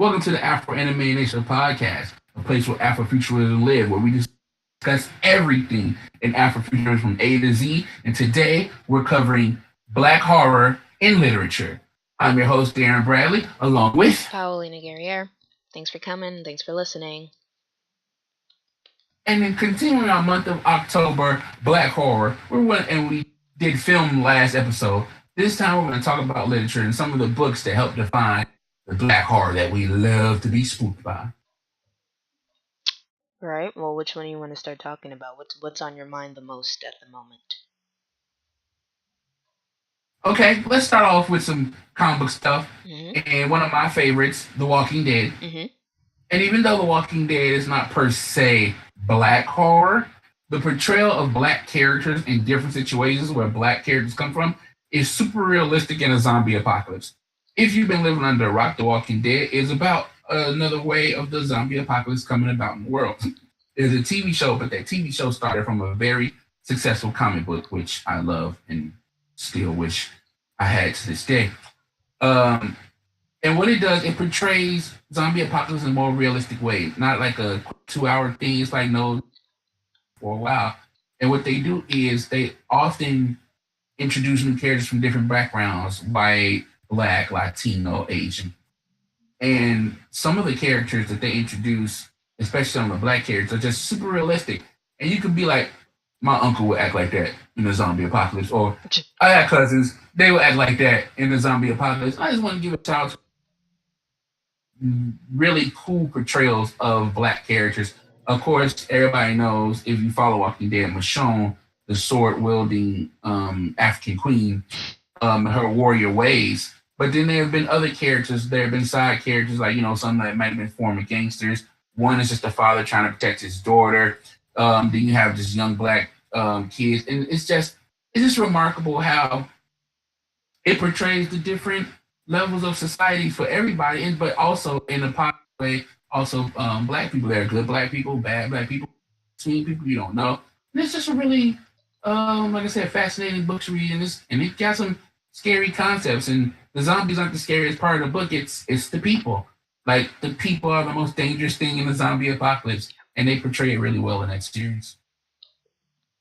Welcome to the Afro Anime Nation podcast, a place where Afrofuturism live, where we discuss everything in Afrofuturism from A to Z. And today we're covering Black horror in literature. I'm your host, Darren Bradley, along with Paulina Guerriere. Thanks for coming. Thanks for listening. And then continuing our month of October, Black horror. We did film last episode. This time we're going to talk about literature and some of the books that help define the Black horror that we love to be spooked by. Right. Well, which one do you want to start talking about? What's on your mind the most at the moment? Okay, let's start off with some comic book stuff. Mm-hmm. And one of my favorites, The Walking Dead. Mm-hmm. And even though The Walking Dead is not per se Black horror, the portrayal of Black characters in different situations where Black characters come from is super realistic in a zombie apocalypse. If you've been living under a rock, The Walking Dead is about another way of the zombie apocalypse coming about in the world. It's a TV show, but that TV show started from a very successful comic book, which I love and still wish I had to this day. And what it does, it portrays zombie apocalypse in a more realistic way, not like a 2 hour thing. It's like no for a while. And what they do is they often introduce new characters from different backgrounds, white, black, Latino, Asian. And some of the characters that they introduce, especially some of the black characters, are just super realistic. And you could be like, my uncle would act like that in the zombie apocalypse. Or I had cousins, they would act like that in the zombie apocalypse. I just want to give a shout out to really cool portrayals of black characters. Of course, everybody knows if you follow Walking Dead, Michonne, the sword wielding African queen, her warrior ways. But then there have been other characters. There have been side characters, like some that might have been former gangsters. One is just a father trying to protect his daughter. Then you have this young black kids, and it's just remarkable how it portrays the different levels of society for everybody, but also in a positive way. Also, black people. There are good black people, bad black people, sweet people you don't know. And it's just a really, like I said, fascinating book to read, and it got some scary concepts. And the zombies aren't the scariest part of the book. It's the people. Like the people are the most dangerous thing in the zombie apocalypse, and they portray it really well in that series.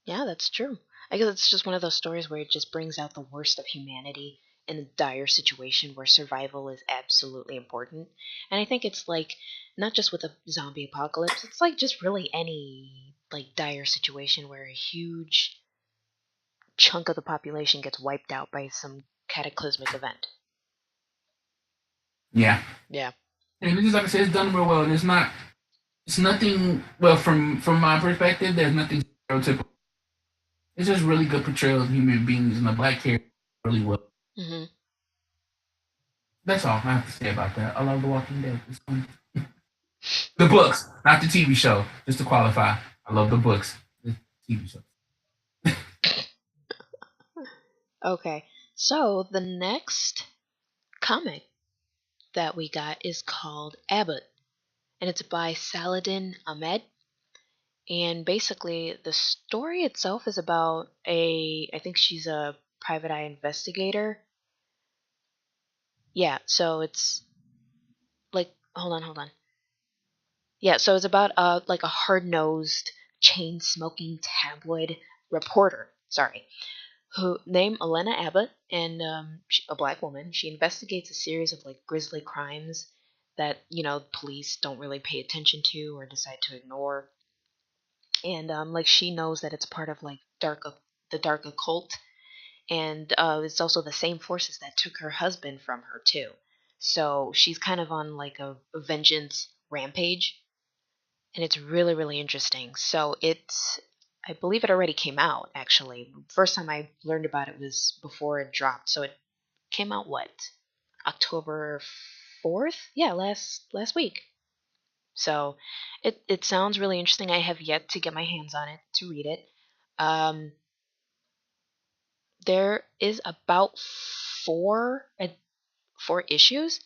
Yeah, that's true. I guess it's just one of those stories where it just brings out the worst of humanity in a dire situation where survival is absolutely important. And I think it's like not just with a zombie apocalypse, it's like just really any like dire situation where a huge chunk of the population gets wiped out by some cataclysmic event. Yeah. Yeah. And it's just like I said, it's done real well, and it's nothing. Well, from my perspective, there's nothing stereotypical. It's just really good portrayal of human beings and the black character really well. Mm-hmm. That's all I have to say about that. I love The Walking Dead. It's fun. The books, not the TV show. Just to qualify, I love the books. The TV show. Okay, so the next comic that we got is called Abbott, and it's by Saladin Ahmed. And basically, the story itself is about I think she's a private eye investigator. Yeah, so it's like, hold on. Yeah, so it's about like a hard-nosed, chain-smoking tabloid reporter. Sorry, who named Elena Abbott, and a black woman. She investigates a series of like grisly crimes that police don't really pay attention to or decide to ignore. And like she knows that it's part of like the dark occult, and it's also the same forces that took her husband from her too. So she's kind of on like a vengeance rampage, and it's really really interesting. So I believe it already came out actually. First time I learned about it was before it dropped. So it came out what? October 4th? Yeah, last week. So it sounds really interesting. I have yet to get my hands on it to read it. Um, there is about four issues.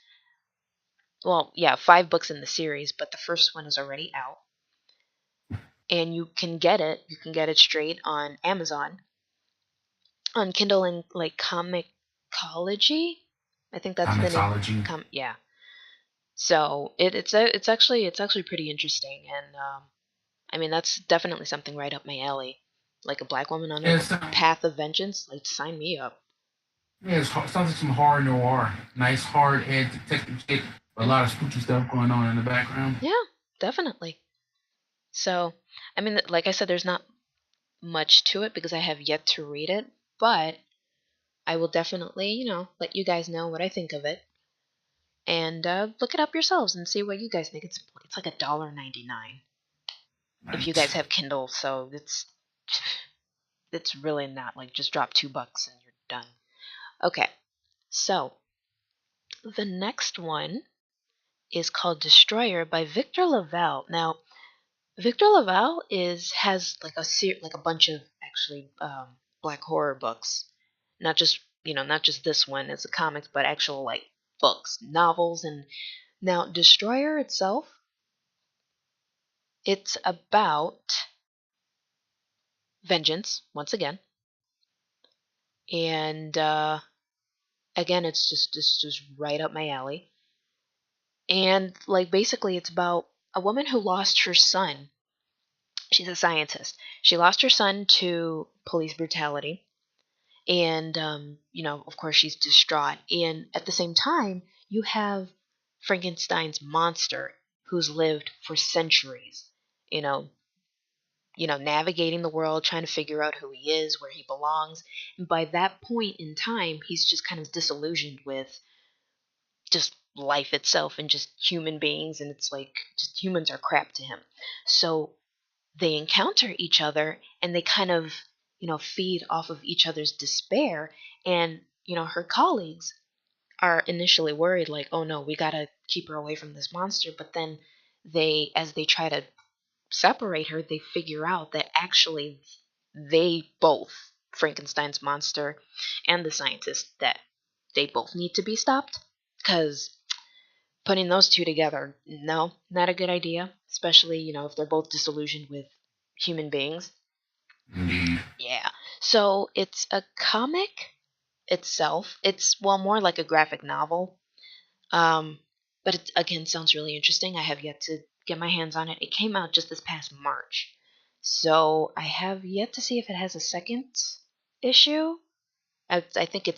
Well, yeah, 5 books in the series, but the first one is already out, and you can get it. You can get it straight on Amazon, on Kindle and like Comicology. I think that's the name. Comicsology. Yeah. So it's actually pretty interesting, and I mean that's definitely something right up my alley. Like a black woman on a It's path of vengeance, like sign me up. yeah, sounds like some horror noir. Nice hard head detective shit. A lot of spooky stuff going on in the background. Yeah, definitely. So, I mean, like I said, there's not much to it because I have yet to read it, but I will definitely, let you guys know what I think of it, and look it up yourselves and see what you guys think. It's like $1.99 if you Nice. guys have Kindle, so it's really not like just drop $2 and you're done. Okay, so the next one is called Destroyer by Victor LaValle. Now, Victor LaValle has like like a bunch of actually black horror books, not just this one as a comics, but actual like books, novels, and now Destroyer itself, it's about vengeance once again, and again, it's just right up my alley, and like basically it's about a woman who lost her son. She's a scientist. She lost her son to police brutality, and of course she's distraught, and at the same time you have Frankenstein's monster who's lived for centuries, you know navigating the world, trying to figure out who he is, where he belongs, and by that point in time he's just kind of disillusioned with just life itself and just human beings, and it's like just humans are crap to him. So they encounter each other, and they kind of feed off of each other's despair, and her colleagues are initially worried like, oh no, we got to keep her away from this monster, but then as they try to separate her, they figure out that actually they both, Frankenstein's monster and the scientist, that they both need to be stopped, because putting those two together, no, not a good idea, especially if they're both disillusioned with human beings. Indeed. Yeah. So it's a comic itself. It's, well, more like a graphic novel. Um, but it again sounds really interesting. I have yet to get my hands on it. It came out just this past March. So I have yet to see if it has a second issue. I think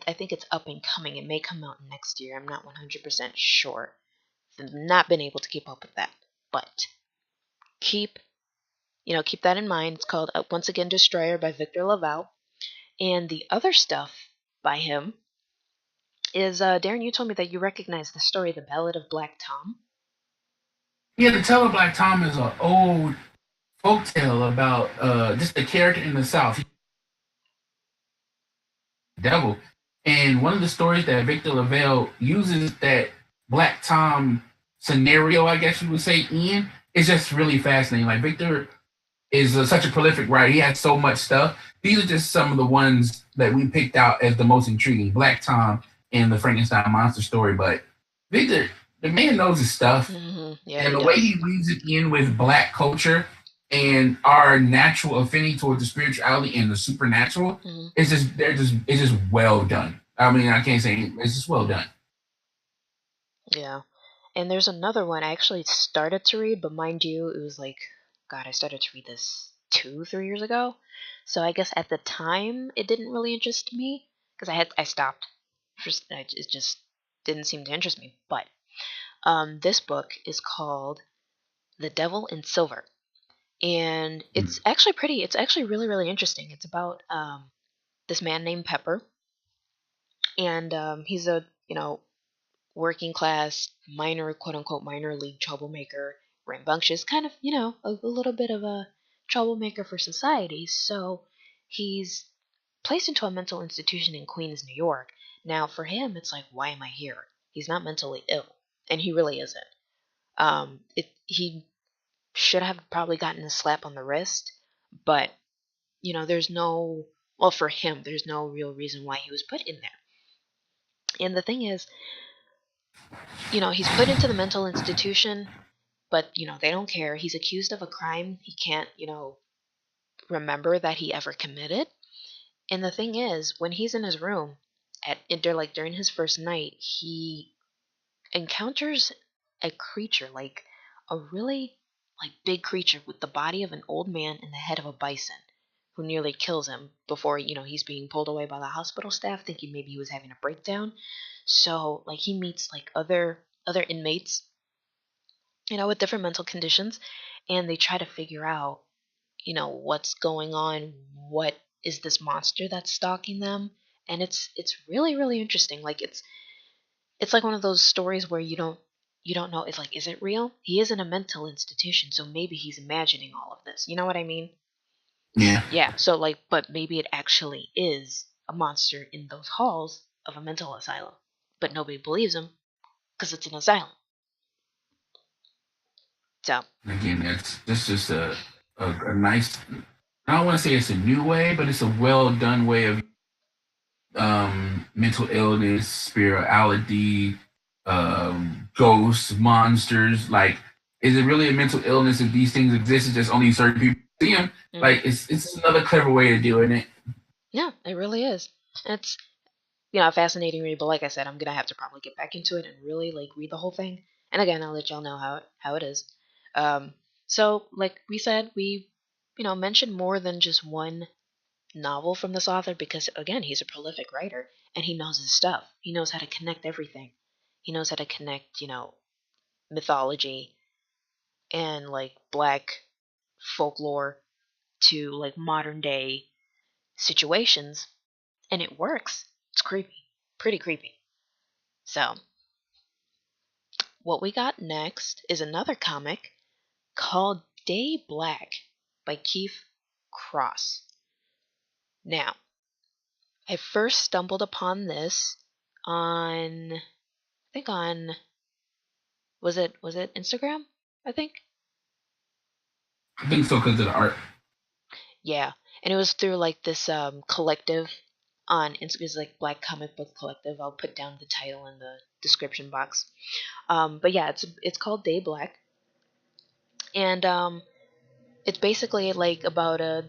I think it's up and coming. It may come out next year. I'm not 100% sure. I've not been able to keep up with that. But keep keep that in mind. It's called once again Destroyer by Victor LaValle. And the other stuff by him is Darren. You told me that you recognize the story, The Ballad of Black Tom. Yeah, the Tale of Black Tom is an old folktale about just the character in the South, devil. And one of the stories that Victor LaValle uses that Black Tom scenario, I guess you would say, in is just really fascinating. Like Victor is such a prolific writer. He has so much stuff. These are just some of the ones that we picked out as the most intriguing. Black Tom and the Frankenstein monster story. But Victor, the man knows his stuff. Mm-hmm. Yeah, And he the way does. he weaves it in with black culture and our natural affinity towards the spirituality and the supernatural, Mm-hmm. it's just well done. I mean, I can't say it's just well done. Yeah. And there's another one I actually started to read, but mind you, it was like, God, I started to read this 3 years ago. So I guess at the time it didn't really interest me because I stopped. It just didn't seem to interest me. But this book is called The Devil in Silver, and Mm. it's actually really really interesting. It's about this man named Pepper, and he's a working class minor, quote unquote, minor league troublemaker, rambunctious, kind of, a little bit of a troublemaker for society. So he's placed into a mental institution in Queens, New York. Now, for him, it's like, why am I here? He's not mentally ill, and he really isn't. He should have probably gotten a slap on the wrist, but there's no, well, for him, there's no real reason why he was put in there. And the thing is, he's put into the mental institution, but they don't care. He's accused of a crime he can't remember that he ever committed. And the thing is, when he's in his room during his first night, he encounters a creature, like a really like big creature with the body of an old man and the head of a bison, who nearly kills him before he's being pulled away by the hospital staff, thinking maybe he was having a breakdown. So like he meets like other inmates, with different mental conditions, and they try to figure out what's going on, what is this monster that's stalking them. And it's really really interesting. Like it's like one of those stories where you don't know. It's like, is it real? He is in a mental institution, so maybe he's imagining all of this. You know what I mean? Yeah. Yeah. So like, but maybe it actually is a monster in those halls of a mental asylum, but nobody believes him because it's an asylum. So Again, that's just a nice. I don't want to say it's a new way, but it's a well done way of mental illness, spirituality, ghosts, monsters. Like, is it really a mental illness if these things exist? It's just only certain people see them. Like, it's another clever way of doing it. Yeah, it really is. It's a fascinating read, but like I said, I'm gonna have to probably get back into it and really like read the whole thing. And again, I'll let y'all know how it is. Um, so like we said, we mentioned more than just one novel from this author because again, he's a prolific writer and he knows his stuff. He knows how to connect everything. He knows how to connect, mythology and like black folklore to like modern day situations, and it works. It's creepy, pretty creepy. So, what we got next is another comic called Day Black by Keef Cross. Now, I first stumbled upon this on, I think on, was it Instagram? I think. I think so because of the art. Yeah, and it was through like this collective on Instagram. It's like Black Comic Book Collective. I'll put down the title in the description box. But yeah, it's called Day Black, and it's basically like about a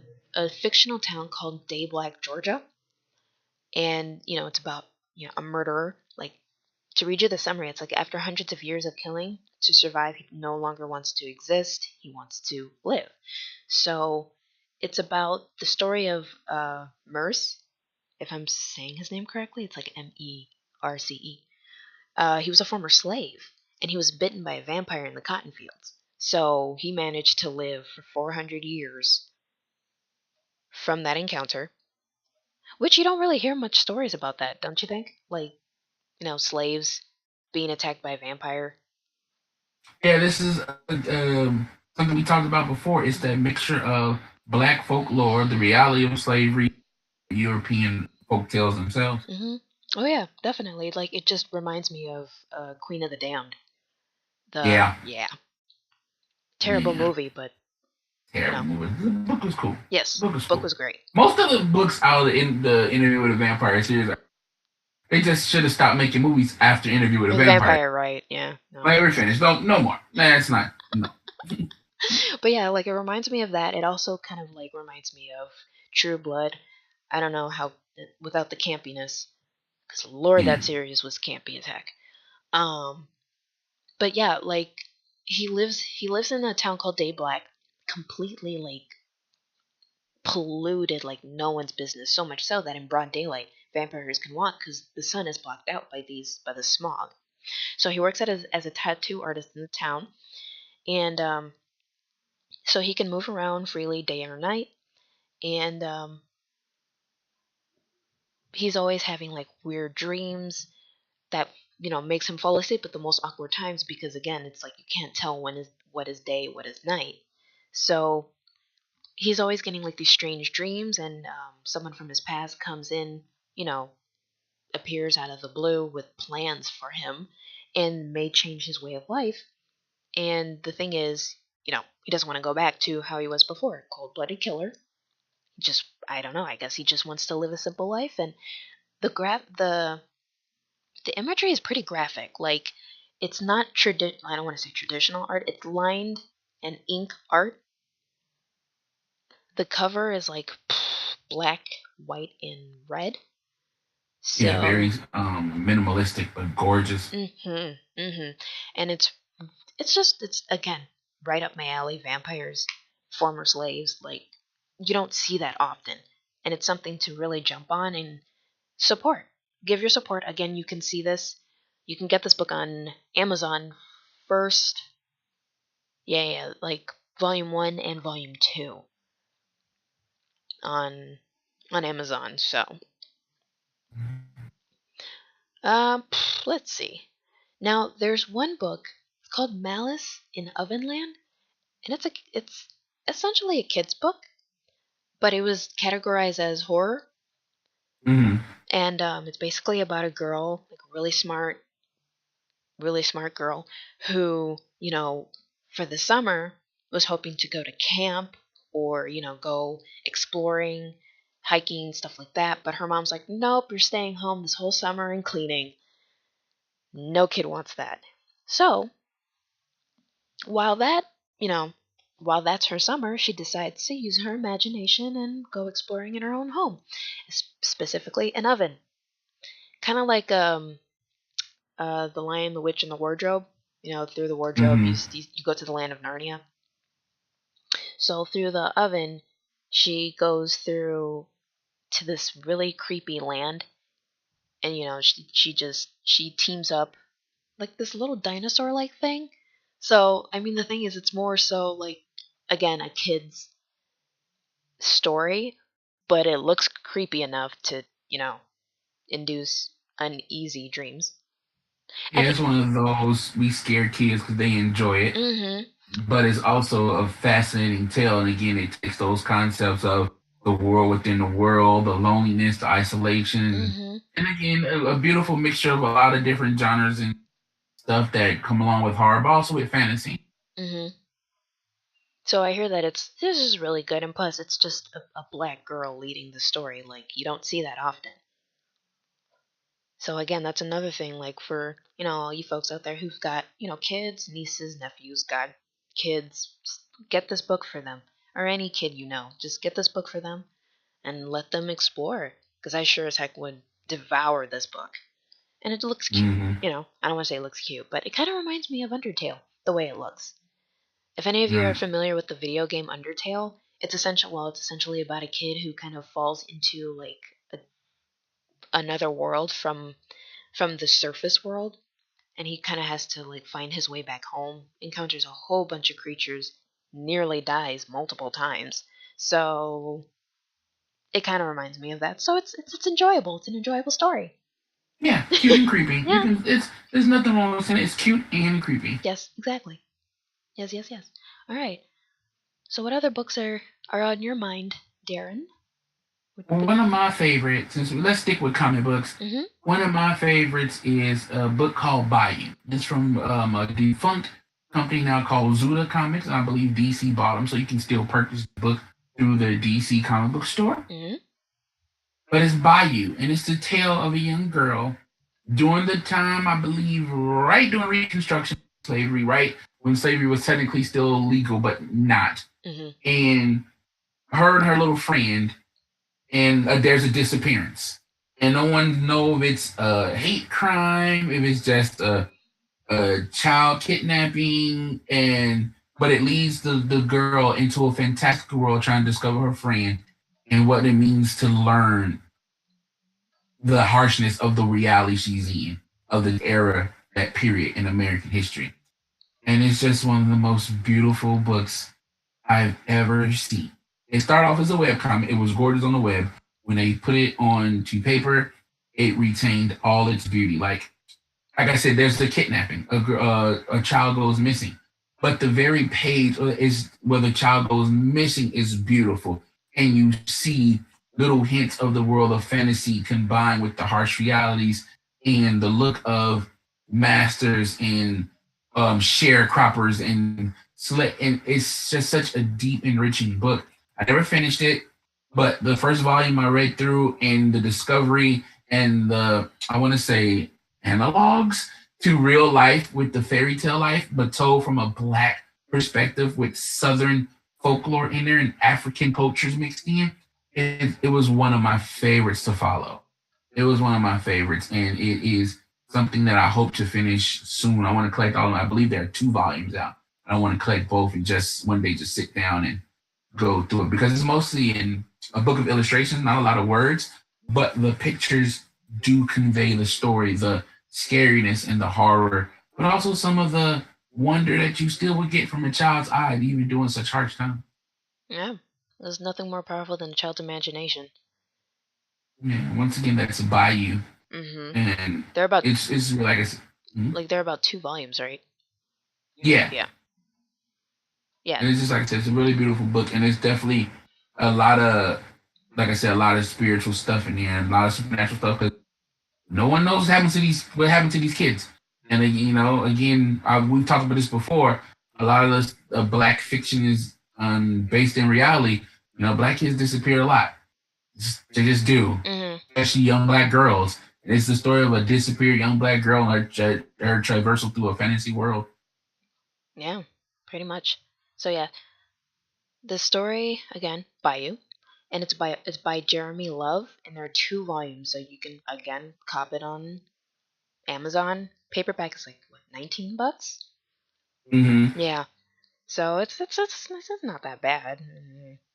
fictional town called Day Black, Georgia, and it's about a murderer. Like, to read you the summary, it's like after hundreds of years of killing, to survive, he no longer wants to exist. He wants to live. So it's about the story of Merce, if I'm saying his name correctly. It's like Merce. He was a former slave, and he was bitten by a vampire in the cotton fields. So he managed to live for 400 years from that encounter, which you don't really hear much stories about that, don't you think? Like, slaves being attacked by a vampire. Yeah, this is something we talked about before. It's that mixture of black folklore, the reality of slavery, European folk tales themselves. Mm-hmm. Oh yeah, definitely. Like, it just reminds me of Queen of the Damned. Yeah. Yeah, terrible Yeah. movie, but Terrible movie. The book was cool. yes, The book was book cool. was great. Most of the books out of the Interview with a Vampire series, they just should have stopped making movies after Interview with a Vampire. Right? Yeah. No. Like, we're finished. No more. Nah, it's not. No. But yeah, like it reminds me of that. It also kind of like reminds me of True Blood. I don't know how without the campiness, because Lord, Yeah. that series was campy as heck. Um, but yeah, like he lives in a town called Day Black, completely like polluted like no one's business. So much so that in broad daylight, vampires can walk because the sun is blocked out by the smog. So he works as a tattoo artist in the town, and so he can move around freely day or night. And he's always having like weird dreams that makes him fall asleep at the most awkward times, because again, it's like you can't tell what is day, what is night. So he's always getting like these strange dreams, and someone from his past comes in, appears out of the blue with plans for him and may change his way of life. And the thing is, he doesn't want to go back to how he was before, cold-blooded killer. Just, I don't know, I guess he just wants to live a simple life. And the imagery is pretty graphic. Like, it's not I don't want to say traditional art. It's lined and ink art. The cover is like black, white, and red. Yeah, So, very minimalistic but gorgeous. and it's it's again right up my alley. Vampires, former slaves, like you don't see that often, and it's something to really jump on and support. Give your support. Again, you can see this. You can get this book on Amazon first. Yeah, like volume 1 and volume 2 on Amazon. So, let's see. Now, there's one book. It's called Malice in Ovenland, and it's essentially a kid's book, but it was categorized as horror. Mm-hmm. And it's basically about a girl, like a really smart girl, who, for the summer was hoping to go to camp or, go exploring, hiking, stuff like that. But her mom's like, nope, you're staying home this whole summer and cleaning. No kid wants that. So, while that, you know, while that's her summer, she decides to use her imagination and go exploring in her own home, specifically an oven. Kind of like The Lion, the Witch, and the Wardrobe. Through the wardrobe, Mm-hmm. you go to the land of Narnia. So through the oven, she goes through to this really creepy land, and she teams up like this little dinosaur like thing. So I mean, the thing is, it's more so like again a kid's story, but it looks creepy enough to induce uneasy dreams. And Yeah, it's one of those we scare kids because they enjoy it, mm-hmm, but it's also a fascinating tale. And again, it takes those concepts of the world within the world, the loneliness, the isolation, mm-hmm, and again, a beautiful mixture of a lot of different genres and stuff that come along with horror, but also with fantasy. mm-hmm. So I hear that this is really good, and plus it's just a black girl leading the story. Like you don't see that often. So again, that's another thing. Like for all you folks out there who've got kids, nieces, nephews, got kids, get this book for them, or any kid just get this book for them and let them explore. Because I sure as heck would devour this book, and it looks cute. Mm-hmm. I don't want to say it looks cute, but it kind of reminds me of Undertale the way it looks. If any of you are Right. familiar with the video game Undertale, it's essentially about a kid who kind of falls into like another world from the surface world, and he kind of has to like find his way back home. Encounters a whole bunch of creatures, nearly dies multiple times. So it kind of reminds me of that. So it's enjoyable. It's an enjoyable story. Yeah, cute and creepy. You Yeah. can. It's there's nothing wrong with saying it. It's cute and creepy. Yes. Exactly. Yes. Yes. Yes. All right. So what other books are on your mind, Darren? Well, one of my favorites, since let's stick with comic books. Mm-hmm. One of my favorites is a book called Bayou. It's from a defunct company now called Zuda Comics, and I believe DC bought them, so you can still purchase the book through the DC comic book store. Mm-hmm. But it's Bayou, and it's the tale of a young girl during the time, I believe, right during Reconstruction slavery, right when slavery was technically still legal, but not. Mm-hmm. And her and her little friend, and there's a disappearance. And no one know if it's a hate crime, if it's just a child kidnapping, and but it leads the girl into a fantastical world trying to discover her friend and what it means to learn the harshness of the reality she's in, of the era, that period in American history. And it's just one of the most beautiful books I've ever seen. It started off as a web comic. It was gorgeous on the web. When they put it onto paper, it retained all its beauty. Like I said, there's the kidnapping. A child goes missing, but the very page is where the child goes missing is beautiful, and you see little hints of the world of fantasy combined with the harsh realities and the look of masters and sharecroppers and and it's just such a deep, enriching book. I never finished it, but the first volume I read through and the discovery and the I want to say analogs to real life with the fairy tale life, but told from a black perspective with Southern folklore in there and African cultures mixed in. It was one of my favorites to follow. It was one of my favorites, and it is something that I hope to finish soon. I want to collect all of them. I believe there are 2 volumes out. I want to collect both and just one day just sit down and go through it because it's mostly in a book of illustrations, not a lot of words, but the pictures do convey the story, the scariness and the horror, but also some of the wonder that you still would get from a child's eye, even doing such harsh time. Yeah, there's nothing more powerful than a child's imagination. Yeah, once again, that's Bayou, Mm-hmm. and They're about it's like like they're about 2 volumes, right? yeah, Yeah. Yeah. and it's just like I said, it's a really beautiful book, and it's definitely a lot of, like I said, a lot of spiritual stuff in there, and a lot of supernatural stuff. Because no one knows what happened to these kids, and again, we've talked about this before. A lot of this black fiction is based in reality. Black kids disappear a lot. They just do, Mm-hmm. especially young black girls. It's the story of a disappeared young black girl and her traversal through a fantasy world. Yeah, pretty much. So yeah, the story again, Bayou, and it's by Jeremy Love, and there are 2 volumes, so you can again cop it on Amazon. Paperback is like what, $19? Mm-hmm. Yeah, so it's not that bad.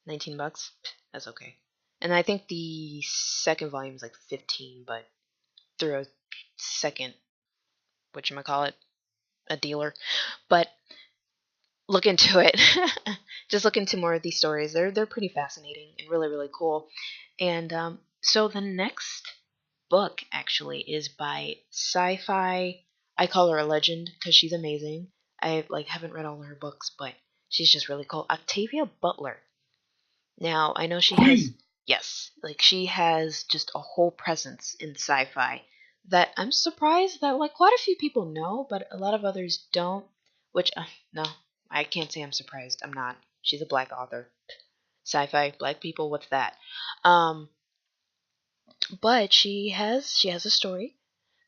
$19, that's okay. And I think the second volume is like 15, but through a second, whatchamacallit, a dealer. But look into it. Just look into more of these stories. They're pretty fascinating and really really cool. And so the next book actually is by sci-fi. I call her a legend because she's amazing. I haven't read all of her books, but she's just really cool. Octavia Butler. Now I know she has, Queen. yes, she has just a whole presence in sci-fi that I'm surprised that quite a few people know, but a lot of others don't. Which no, I can't say I'm surprised. I'm not. She's a black author. Sci-fi, black people, what's that? Um, but she has a story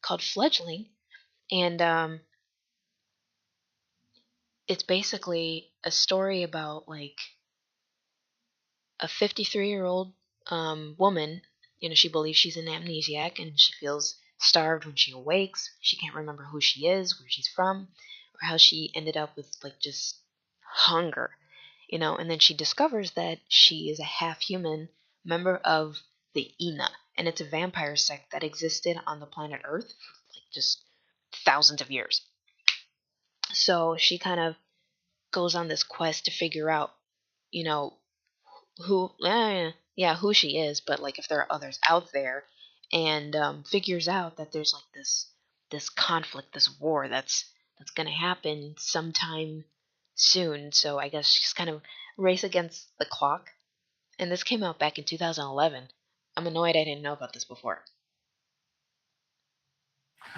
called Fledgling, and it's basically a story about a 53-year-old woman. She believes she's an amnesiac and she feels starved when she awakes. She can't remember who she is, where she's from, or how she ended up with just hunger. And then she discovers that she is a half human member of the Ina, and it's a vampire sect that existed on the planet Earth for just thousands of years. So she kind of goes on this quest to figure out, you know, who she is, but if there are others out there, and figures out that there's this conflict, this war that's gonna happen sometime soon. So I guess she's kind of race against the clock. And this came out back in 2011. I'm annoyed I didn't know about this before.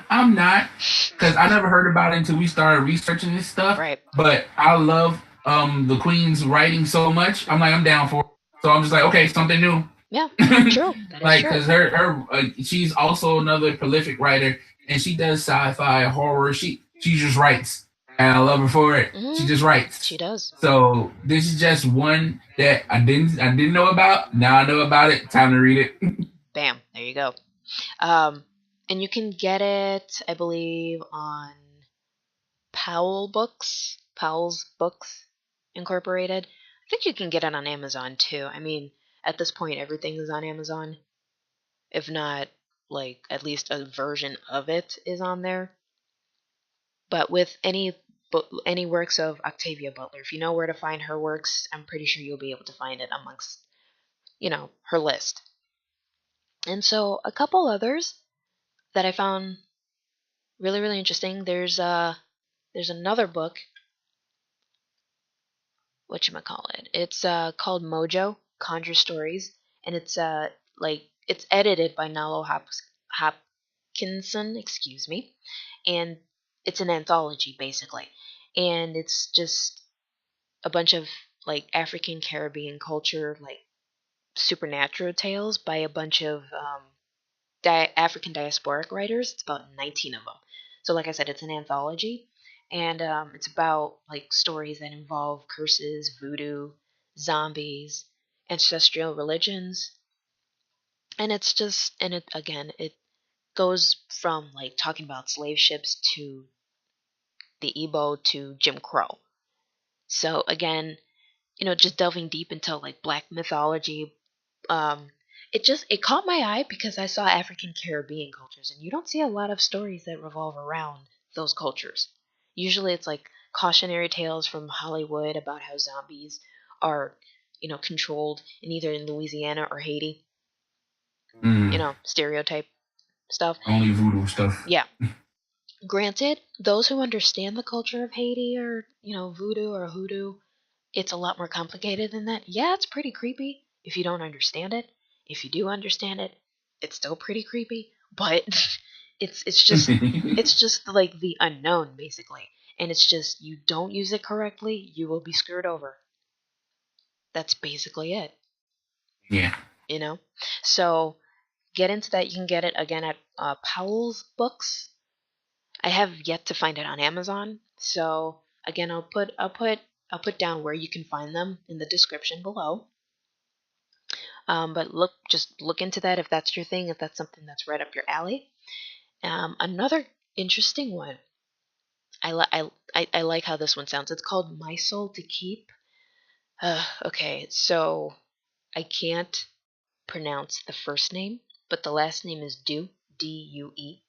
I'm not, because I never heard about it until we started researching this stuff. Right. But I love the Queen's writing so much. I'm down for it. So I'm just like, okay, something new. Yeah, true. That is true. Because she's also another prolific writer, and she does sci-fi horror. She just writes, and I love her for it. She just writes. She does. So this is just one that I didn't know about. Now I know about it. Time to read it. Bam. There you go. And you can get it, I believe, on Powell's Books Incorporated. I think you can get it on Amazon too. I mean, at this point, everything is on Amazon. If not, at least a version of it is on there. But with any works of Octavia Butler, if you know where to find her works, I'm pretty sure you'll be able to find it amongst, her list. And so a couple others that I found really really interesting. There's another book, whatchamacallit. It's called Mojo, Conjure Stories, and it's edited by Nalo Hopkinson, excuse me, and it's an anthology basically, and it's just a bunch of African Caribbean culture, supernatural tales by a bunch of African diasporic writers. It's about 19 of them. So, like I said, it's an anthology, and it's about stories that involve curses, voodoo, zombies, ancestral religions, and it's just, and it again, it goes from like talking about slave ships to the Igbo to Jim Crow. So again, just delving deep into like black mythology. It caught my eye because I saw African Caribbean cultures, and you don't see a lot of stories that revolve around those cultures. Usually it's like cautionary tales from Hollywood about how zombies are, controlled in either in Louisiana or Haiti. Stereotype stuff. Only voodoo stuff. Yeah. Granted, those who understand the culture of Haiti or, voodoo or hoodoo, it's a lot more complicated than that. Yeah, it's pretty creepy if you don't understand it. If you do understand it, it's still pretty creepy, but it's just like the unknown basically. And it's just you don't use it correctly, you will be screwed over. That's basically it. Yeah. So get into that. You can get it again at Powell's Books. I have yet to find it on Amazon. So again, I'll put down where you can find them in the description below. But just look into that if that's your thing, if that's something that's right up your alley. Another interesting one. I like how this one sounds. It's called My Soul to Keep. Okay, so I can't pronounce the first name, but the last name is Due, D-U-E.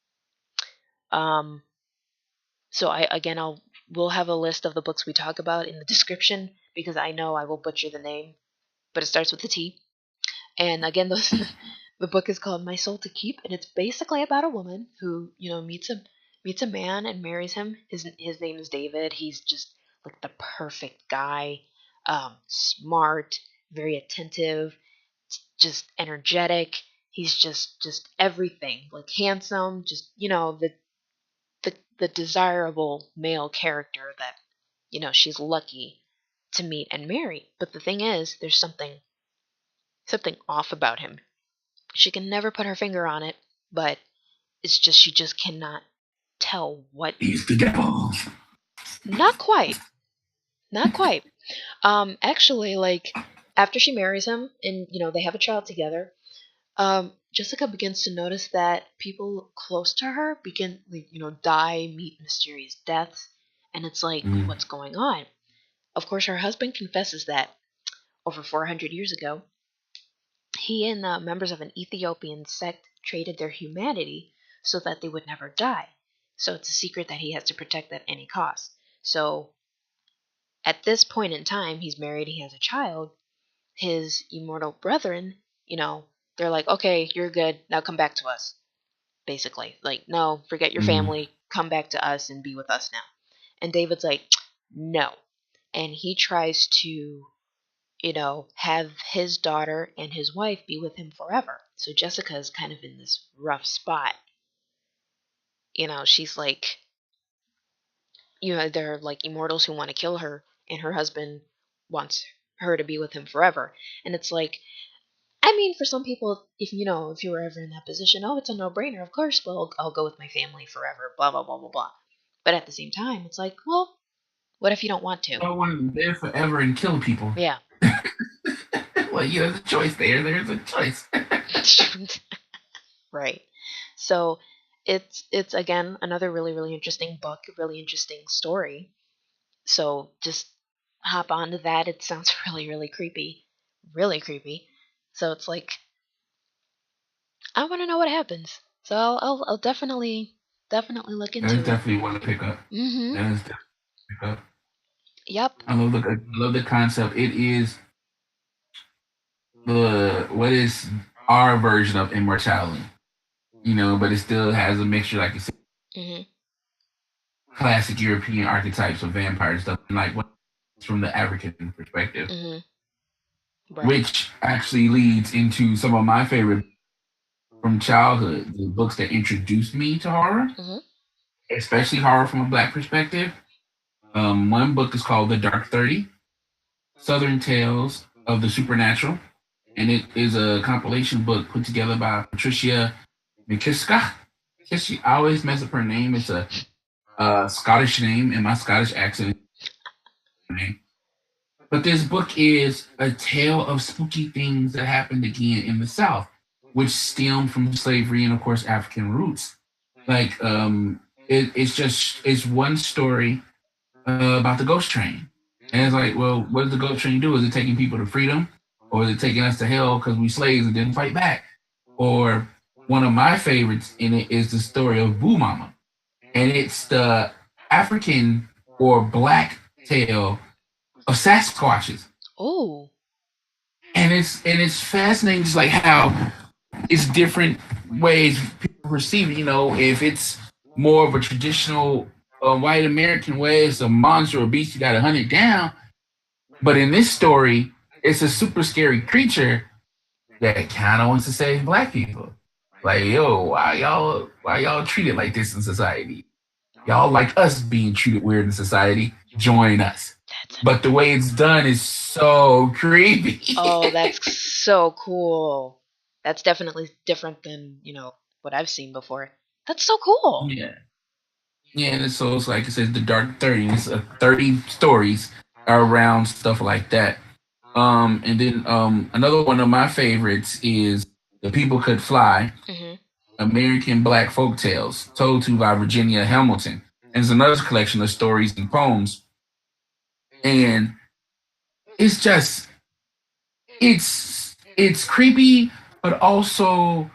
So we'll have a list of the books we talk about in the description because I know I will butcher the name, but it starts with a T. And again, the book is called My Soul to Keep, and it's basically about a woman who meets a man and marries him. His name is David. He's just like the perfect guy, smart, very attentive, just energetic. He's just everything, like handsome, just the desirable male character that she's lucky to meet and marry. But the thing is, there's something off about him. She can never put her finger on it, but it's just she just cannot tell what. He's the devil. Not quite. Actually, like after she marries him and they have a child together, Jessica begins to notice that people close to her begin, die, meet mysterious deaths, and it's like, what's going on? Of course, her husband confesses that over 400 years ago, he and members of an Ethiopian sect traded their humanity so that they would never die. So it's a secret that he has to protect at any cost. So at this point in time, he's married, he has a child. His immortal brethren, they're like, okay, you're good, now come back to us. Basically, like, no, forget your family, come back to us and be with us now. And David's like, no. And he tries to, have his daughter and his wife be with him forever. So Jessica is kind of in this rough spot. She's like, they're like immortals who want to kill her, and her husband wants her to be with him forever. And it's like, I mean, for some people, if you were ever in that position, oh, it's a no-brainer. Of course, well, I'll go with my family forever, blah, blah, blah, blah, blah. But at the same time, it's like, well, what if you don't want to? I don't want to live forever and kill people. Yeah. Well, there's a choice there. There's a choice. Right. So it's again another really, really interesting book, really interesting story. So just hop onto that. It sounds really, really creepy. Really creepy. So it's like, I want to know what happens. So I'll definitely look into it. That's definitely one to pick up. Mm-hmm. That is definitely pick up. Yep. I love the concept. It is what is our version of immortality, but it still has a mixture, like you said, classic European archetypes of vampire stuff, and like from the African perspective, right. Which actually leads into some of my favorite from childhood, the books that introduced me to horror, especially horror from a Black perspective. One book is called The Dark 30, Southern Tales of the Supernatural, and it is a compilation book put together by Patricia McKissaca. I always mess up her name. It's a Scottish name, and my Scottish accent name. But this book is a tale of spooky things that happened again in the South. which stem from slavery and of course African roots. Like it's one story about the ghost train, and it's like, well, what does the ghost train do? Is it taking people to freedom, or is it taking us to hell because we slaves and didn't fight back? Or one of my favorites in it is the story of Boo Mama, and it's the African or black tale of Sasquatches. Oh. And it's fascinating, just like how it's different ways people perceive it. You know, if it's more of a traditional white American way, it's a monster or beast you got to hunt it down. But in this story, it's a super scary creature that kind of wants to save black people. Like, yo, why y'all treated like this in society? Y'all like us being treated weird in society. Join us. But the way it's done is so creepy. Oh, that's so cool. That's definitely different than, what I've seen before. That's so cool. Yeah. Yeah, and so it's like it says the Dark 30. It's 30 stories around stuff like that. And then another one of my favorites is The People Could Fly, American Black Folk Tales, told to by Virginia Hamilton. And it's another collection of stories and poems. And it's just it's creepy, but also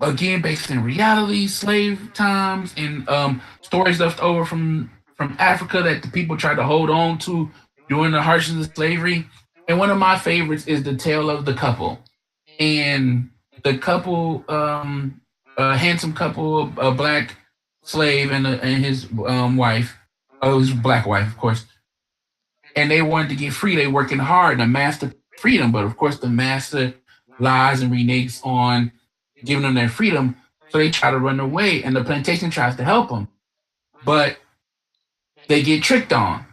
again based in reality, slave times, and stories left over from Africa that the people tried to hold on to during the harshness of slavery. And one of my favorites is the tale of the couple. And the couple, a handsome couple, a black slave and his wife, his black wife, of course. And they wanted to get free. They working hard, and the master freedom, but of course the master lies and reneges on giving them their freedom. So they try to run away, and the plantation tries to help them, but they get tricked on.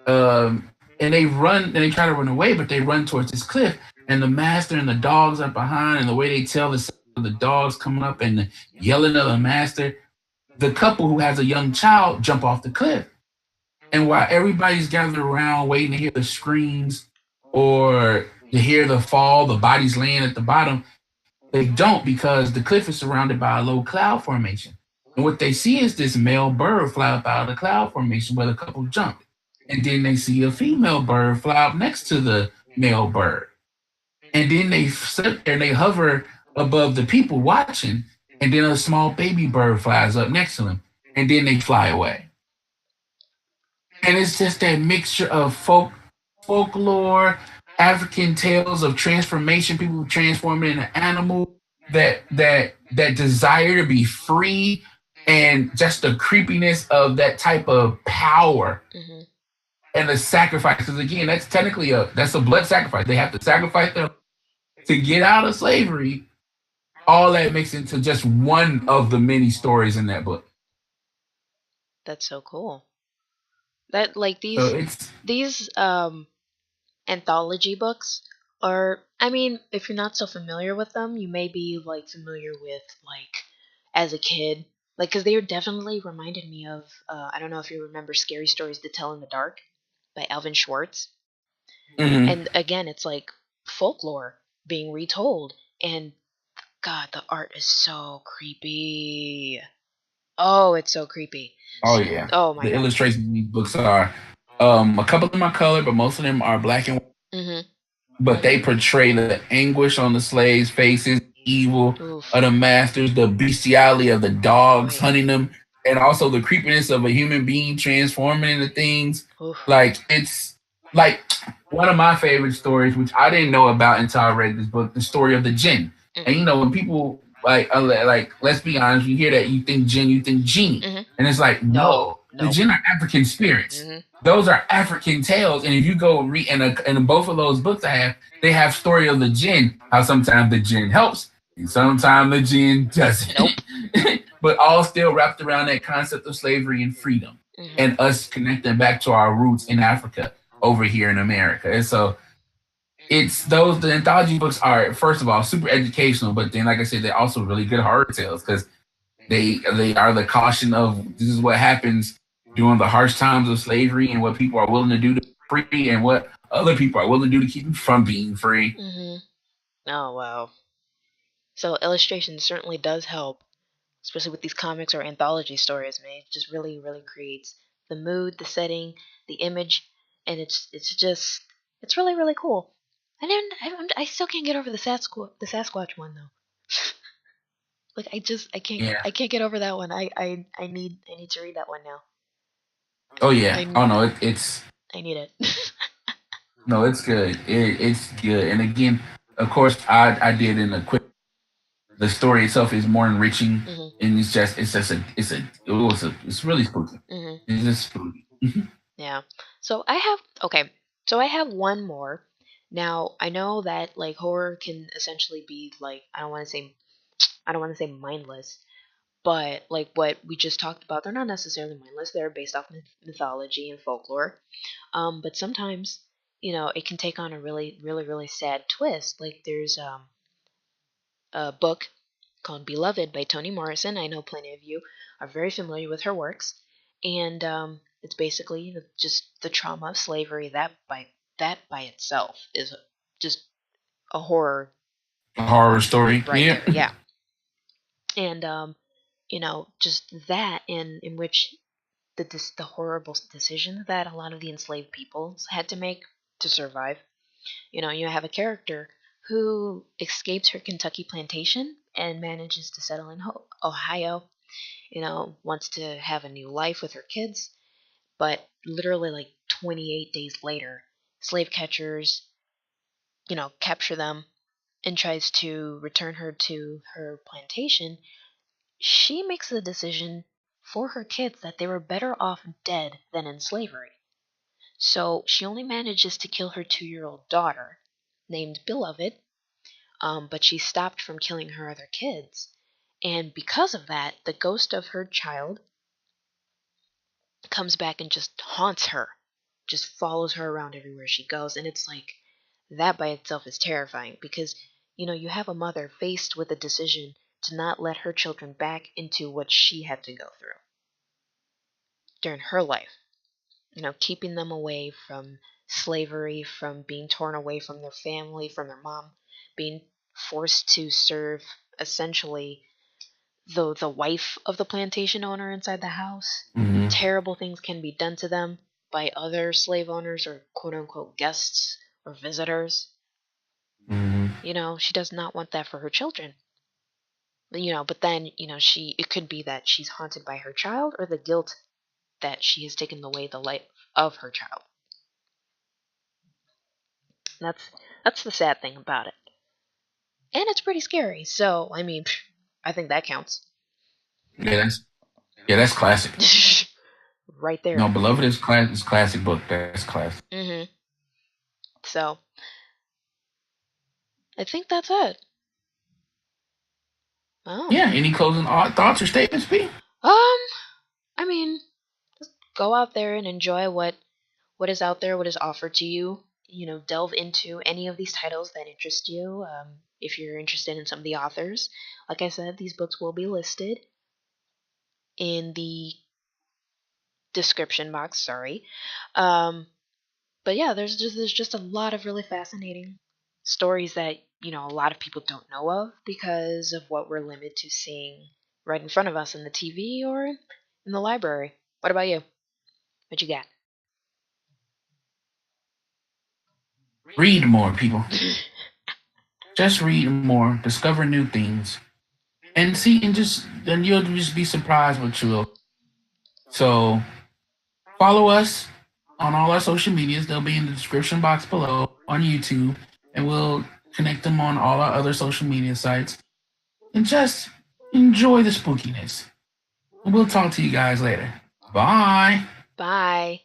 And they run, and they try to run away, but they run towards this cliff, and the master and the dogs are behind, and the way they tell the dogs coming up and the yelling of the master, the couple who has a young child jump off the cliff. And while everybody's gathered around waiting to hear the screams or to hear the fall, the bodies laying at the bottom, they don't, because the cliff is surrounded by a low cloud formation. And what they see is this male bird fly up out of the cloud formation where the couple jumped. And then they see a female bird fly up next to the male bird. And then they sit there and they hover above the people watching. And then a small baby bird flies up next to them. And then they fly away. And it's just that mixture of folklore, African tales of transformation, people transforming into an animal, that desire to be free, and just the creepiness of that type of power and the sacrifice. Because again, that's technically that's a blood sacrifice. They have to sacrifice them to get out of slavery. All that makes into just one of the many stories in that book. That's so cool. That these anthology books are, I mean, if you're not so familiar with them, you may be like familiar with like as a kid, like, because they definitely reminded me of I don't know if you remember Scary Stories to Tell in the Dark by Alvin Schwartz. And again, it's like folklore being retold, and God, the art is so creepy. Oh, it's so creepy. Oh yeah. Oh my The God. illustrations in these books are a couple of them are colored, but most of them are black and white. But they portray the anguish on the slaves' faces, evil of the masters, the bestiality of the dogs hunting them, and also the creepiness of a human being transforming into things. Like, it's like one of my favorite stories, which I didn't know about until I read this book, the story of the jinn. And you know, when people like let's be honest, you hear that, you think jinn, you think genie, and it's like no. The jinn are African spirits. Those are African tales, and if you go read in both of those books they have story of the jinn, how sometimes the jinn helps and sometimes the jinn doesn't. But all still wrapped around that concept of slavery and freedom, and us connecting back to our roots in Africa over here in America. And so the anthology books are, first of all, super educational, but then, like I said, they're also really good horror tales, because they are the caution of this is what happens during the harsh times of slavery, and what people are willing to do to be free, and what other people are willing to do to keep you from being free. Oh wow. So illustration certainly does help, especially with these comics or anthology stories. Man, it just really, really creates the mood, the setting, the image, and it's just it's really, really cool. And then I still can't get over the Sasquatch one though. Like Yeah. I can't get over that one. I need to read that one now. Oh yeah. I Oh no, it's I need it. no, it's good. It's good. And again, of course, I did in a quick. The story itself is more enriching, Mhm. and it's really spooky. Mhm. It's just spooky. Yeah. So I have okay. So I have one more. Now I know that like horror can essentially be like I don't want to say mindless, but like what we just talked about, they're not necessarily mindless. They're based off mythology and folklore. But sometimes it can take on a really really really sad twist. Like there's a book called Beloved by Toni Morrison. I know plenty of you are very familiar with her works, and it's basically just the trauma of slavery. That by itself is just a horror A horror story. right Yeah. there, yeah. And just that in which the horrible decisions that a lot of the enslaved peoples had to make to survive. You have a character who escapes her Kentucky plantation and manages to settle in Ohio. Wants to have a new life with her kids, but literally like 28 days later, slave catchers, capture them and tries to return her to her plantation. She makes the decision for her kids that they were better off dead than in slavery. So she only manages to kill her 2-year-old daughter, named Beloved, but she stopped from killing her other kids. And because of that, the ghost of her child comes back and just haunts her, just follows her around everywhere she goes. And it's like, that by itself is terrifying because, you have a mother faced with a decision to not let her children back into what she had to go through during her life. Keeping them away from slavery, from being torn away from their family, from their mom, being forced to serve essentially the wife of the plantation owner inside the house. Hmm. Terrible things can be done to them by other slave owners or quote unquote guests or visitors. Hmm. She does not want that for her children. But then, it could be that she's haunted by her child or the guilt that she has taken away the life of her child. That's the sad thing about it. And it's pretty scary. So, I mean, I think that counts. Yeah, that's classic. Right there. No, Beloved is classic book. That's classic. Mhm. So, I think that's it. Oh. Yeah. Any closing thoughts or statements, P? I mean, just go out there and enjoy what is out there, what is offered to you. Delve into any of these titles that interest you. If you're interested in some of the authors, like I said, these books will be listed in the description box. Sorry. Um, but yeah, there's just a lot of really fascinating stories that a lot of people don't know of because of what we're limited to seeing right in front of us in the TV or in the library. What about you? What you got? Read more, people. Just read more. Discover new things, and see, and you'll just be surprised what you'll. So follow us on all our social medias. They'll be in the description box below on YouTube, and we'll connect them on all our other social media sites. And just enjoy the spookiness. And we'll talk to you guys later. Bye. Bye.